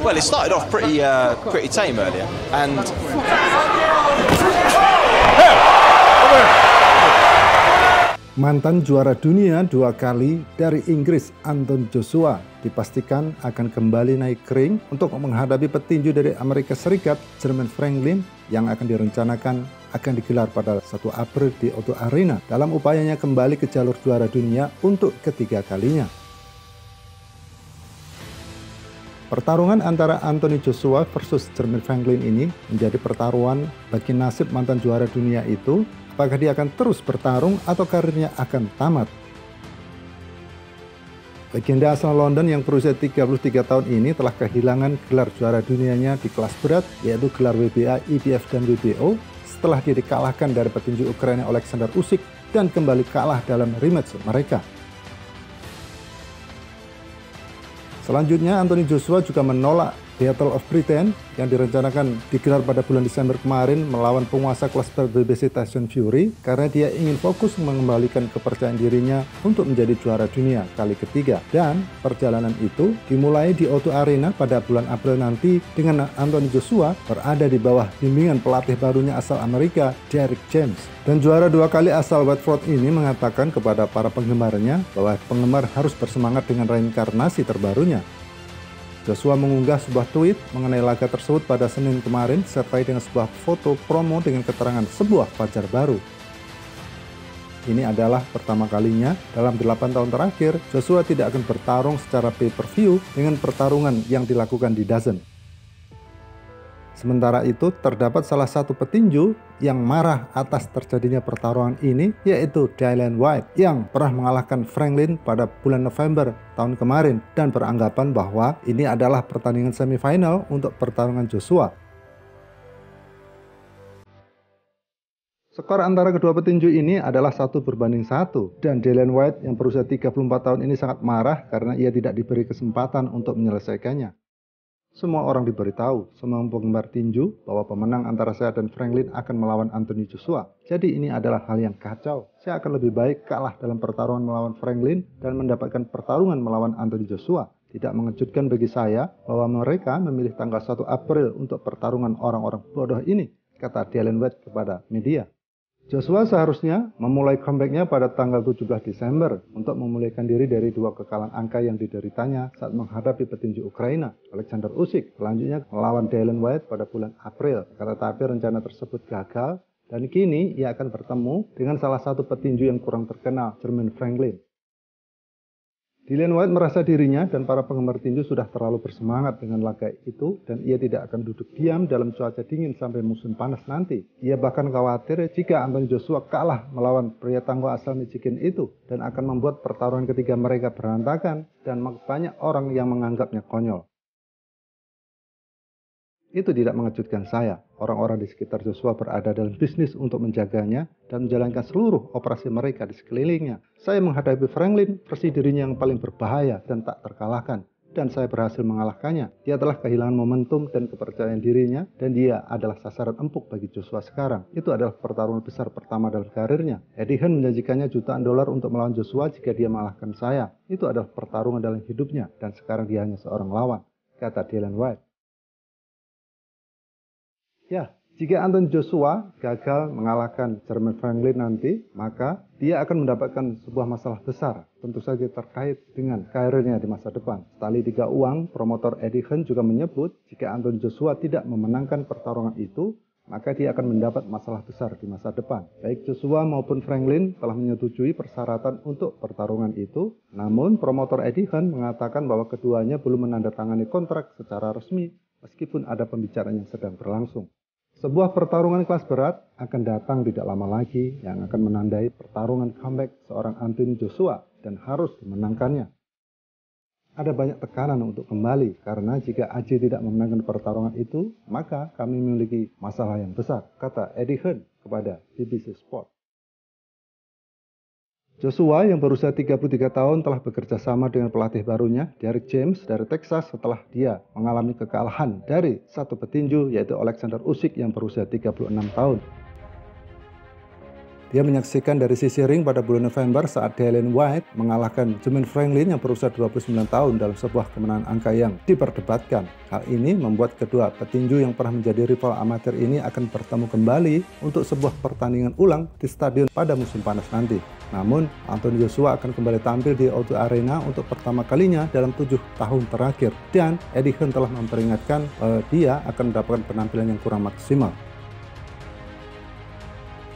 Well, it started off pretty tame earlier, and mantan juara dunia 2 kali dari Inggris Anthony Joshua dipastikan akan kembali naik ring untuk menghadapi petinju dari Amerika Serikat Jermaine Franklin yang akan direncanakan akan digelar pada 1 April di O2 Arena dalam upayanya kembali ke jalur juara dunia untuk ketiga kalinya. Pertarungan antara Anthony Joshua versus Jermaine Franklin ini menjadi pertaruhan bagi nasib mantan juara dunia itu, apakah dia akan terus bertarung atau karirnya akan tamat. Legenda asal London yang berusia 33 tahun ini telah kehilangan gelar juara dunianya di kelas berat, yaitu gelar WBA, IBF, dan WBO, setelah dia dikalahkan dari petinju Ukraina Alexander Usyk dan kembali kalah dalam rematch mereka. Selanjutnya, Anthony Joshua juga menolak Battle of Britain yang direncanakan digelar pada bulan Desember kemarin melawan penguasa kelas berat BBC Tyson Fury karena dia ingin fokus mengembalikan kepercayaan dirinya untuk menjadi juara dunia kali ketiga. Dan perjalanan itu dimulai di O2 Arena pada bulan April nanti dengan Anthony Joshua berada di bawah bimbingan pelatih barunya asal Amerika, Derrick James. Dan juara 2 kali asal Watford ini mengatakan kepada para penggemarnya bahwa penggemar harus bersemangat dengan reinkarnasi terbarunya. Joshua mengunggah sebuah tweet mengenai laga tersebut pada Senin kemarin disertai dengan sebuah foto promo dengan keterangan sebuah fajar baru. Ini adalah pertama kalinya dalam 8 tahun terakhir Joshua tidak akan bertarung secara pay-per-view dengan pertarungan yang dilakukan di DAZN. Sementara itu, terdapat salah satu petinju yang marah atas terjadinya pertarungan ini, yaitu Dillian Whyte yang pernah mengalahkan Franklin pada bulan November tahun kemarin dan beranggapan bahwa ini adalah pertandingan semifinal untuk pertarungan Joshua. Skor antara kedua petinju ini adalah 1-1 dan Dillian Whyte yang berusia 34 tahun ini sangat marah karena ia tidak diberi kesempatan untuk menyelesaikannya. Semua orang diberitahu, semua penggemar tinju, bahwa pemenang antara saya dan Franklin akan melawan Anthony Joshua. Jadi ini adalah hal yang kacau. Saya akan lebih baik kalah dalam pertarungan melawan Franklin dan mendapatkan pertarungan melawan Anthony Joshua. Tidak mengejutkan bagi saya bahwa mereka memilih tanggal 1 April untuk pertarungan orang-orang bodoh ini, kata Dillian Whyte kepada media. Joshua seharusnya memulai comeback-nya pada tanggal 17 Desember untuk memulihkan diri dari 2 kekalahan angka yang dideritanya saat menghadapi petinju Ukraina, Alexander Usyk. Selanjutnya melawan Dillian Whyte pada bulan April. Tetapi rencana tersebut gagal dan kini ia akan bertemu dengan salah satu petinju yang kurang terkenal, Jermaine Franklin. Dillian Whyte merasa dirinya dan para penggemar tinju sudah terlalu bersemangat dengan laga itu dan ia tidak akan duduk diam dalam cuaca dingin sampai musim panas nanti. Ia bahkan khawatir jika Anthony Joshua kalah melawan pria tangguh asal Michigan itu dan akan membuat pertarungan ketiga mereka berantakan dan banyak orang yang menganggapnya konyol. Itu tidak mengejutkan saya. Orang-orang di sekitar Joshua berada dalam bisnis untuk menjaganya dan menjalankan seluruh operasi mereka di sekelilingnya. Saya menghadapi Franklin, versi dirinya yang paling berbahaya dan tak terkalahkan. Dan saya berhasil mengalahkannya. Dia telah kehilangan momentum dan kepercayaan dirinya dan dia adalah sasaran empuk bagi Joshua sekarang. Itu adalah pertarungan besar pertama dalam karirnya. Eddie Hearn menjanjikannya jutaan dolar untuk melawan Joshua jika dia mengalahkan saya. Itu adalah pertarungan dalam hidupnya dan sekarang dia hanya seorang lawan, kata Dillian Whyte. Ya, jika Anthony Joshua gagal mengalahkan Jermaine Franklin nanti, maka dia akan mendapatkan sebuah masalah besar, tentu saja terkait dengan karirnya di masa depan. Setali tiga uang, promotor Eddie Hearn juga menyebut jika Anthony Joshua tidak memenangkan pertarungan itu, maka dia akan mendapat masalah besar di masa depan. Baik Joshua maupun Franklin telah menyetujui persyaratan untuk pertarungan itu, namun promotor Eddie Hearn mengatakan bahwa keduanya belum menandatangani kontrak secara resmi, meskipun ada pembicaraan yang sedang berlangsung. Sebuah pertarungan kelas berat akan datang tidak lama lagi yang akan menandai pertarungan comeback seorang Anthony Joshua dan harus dimenangkannya. Ada banyak tekanan untuk kembali karena jika AJ tidak memenangkan pertarungan itu, maka kami memiliki masalah yang besar, kata Eddie Hearn kepada BBC Sport. Joshua yang berusia 33 tahun telah bekerja sama dengan pelatih barunya, Derrick James dari Texas setelah dia mengalami kekalahan dari satu petinju yaitu Alexander Usyk yang berusia 36 tahun. Dia menyaksikan dari sisi ring pada bulan November saat Dillian Whyte mengalahkan Jermaine Franklin yang berusia 29 tahun dalam sebuah kemenangan angka yang diperdebatkan. Hal ini membuat kedua petinju yang pernah menjadi rival amatir ini akan bertemu kembali untuk sebuah pertandingan ulang di stadion pada musim panas nanti. Namun, Anthony Joshua akan kembali tampil di O2 Arena untuk pertama kalinya dalam 7 tahun terakhir. Dan Eddie Hearn telah memperingatkan bahwa dia akan mendapatkan penampilan yang kurang maksimal.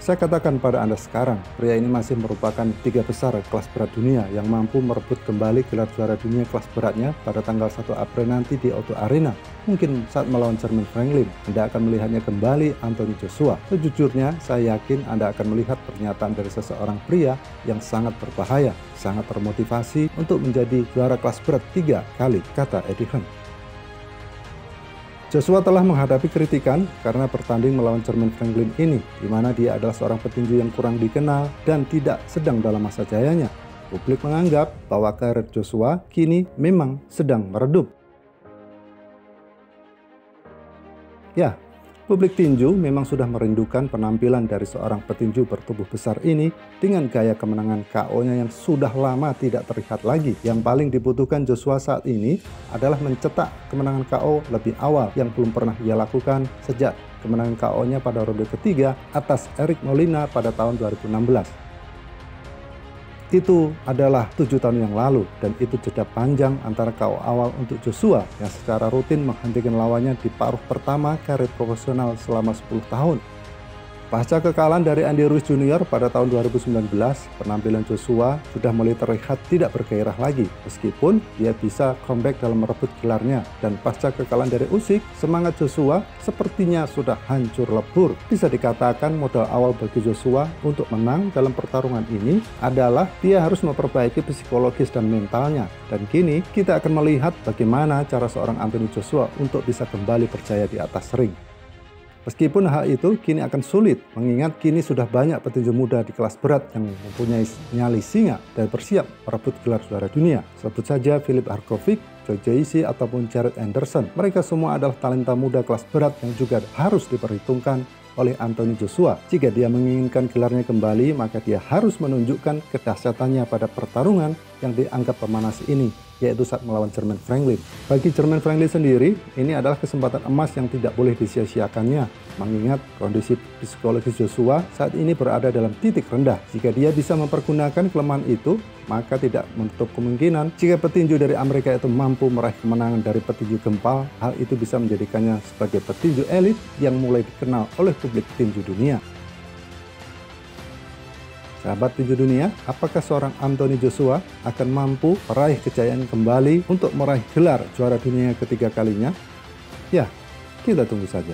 Saya katakan pada Anda sekarang, pria ini masih merupakan 3 besar kelas berat dunia yang mampu merebut kembali gelar juara dunia kelas beratnya pada tanggal 1 April nanti di O2 Arena. Mungkin saat melawan Jermaine Franklin, Anda akan melihatnya kembali Anthony Joshua. Sejujurnya, saya yakin Anda akan melihat pernyataan dari seseorang pria yang sangat berbahaya, sangat termotivasi untuk menjadi juara kelas berat 3 kali, kata Eddie Hearn. Joshua telah menghadapi kritikan karena bertanding melawan Jermaine Franklin ini, di mana dia adalah seorang petinju yang kurang dikenal dan tidak sedang dalam masa jayanya. Publik menganggap bahwa karir Joshua kini memang sedang meredup. Ya, publik tinju memang sudah merindukan penampilan dari seorang petinju bertubuh besar ini dengan gaya kemenangan KO-nya yang sudah lama tidak terlihat lagi. Yang paling dibutuhkan Joshua saat ini adalah mencetak kemenangan KO lebih awal yang belum pernah ia lakukan sejak kemenangan KO-nya pada ronde ketiga atas Eric Molina pada tahun 2016. Itu adalah 7 tahun yang lalu, dan itu jeda panjang antara KO awal untuk Joshua yang secara rutin menghentikan lawannya di paruh pertama karir profesional selama 10 tahun. Pasca kekalahan dari Andy Ruiz Jr. pada tahun 2019, penampilan Joshua sudah mulai terlihat tidak bergairah lagi, meskipun dia bisa comeback dalam merebut gelarnya. Dan pasca kekalahan dari Usyk, semangat Joshua sepertinya sudah hancur lebur. Bisa dikatakan modal awal bagi Joshua untuk menang dalam pertarungan ini adalah dia harus memperbaiki psikologis dan mentalnya. Dan kini kita akan melihat bagaimana cara seorang Anthony Joshua untuk bisa kembali percaya di atas ring. Meskipun hal itu kini akan sulit, mengingat kini sudah banyak petinju muda di kelas berat yang mempunyai nyali singa dan bersiap merebut gelar juara dunia. Sebut saja Filip Hrgovic, Joe Gacy, ataupun Jared Anderson. Mereka semua adalah talenta muda kelas berat yang juga harus diperhitungkan oleh Anthony Joshua. Jika dia menginginkan gelarnya kembali, maka dia harus menunjukkan kedahsyatannya pada pertarungan yang dianggap pemanas ini, yaitu saat melawan Jermaine Franklin. Bagi Jermaine Franklin sendiri, ini adalah kesempatan emas yang tidak boleh disia-siakannya, mengingat kondisi psikologis Joshua saat ini berada dalam titik rendah. Jika dia bisa mempergunakan kelemahan itu, maka tidak menutup kemungkinan jika petinju dari Amerika itu mampu meraih kemenangan dari petinju gempal, hal itu bisa menjadikannya sebagai petinju elit yang mulai dikenal oleh publik tinju dunia. Sahabat tinju dunia, apakah seorang Anthony Joshua akan mampu meraih kejayaan kembali untuk meraih gelar juara dunia ketiga kalinya? Ya, kita tunggu saja.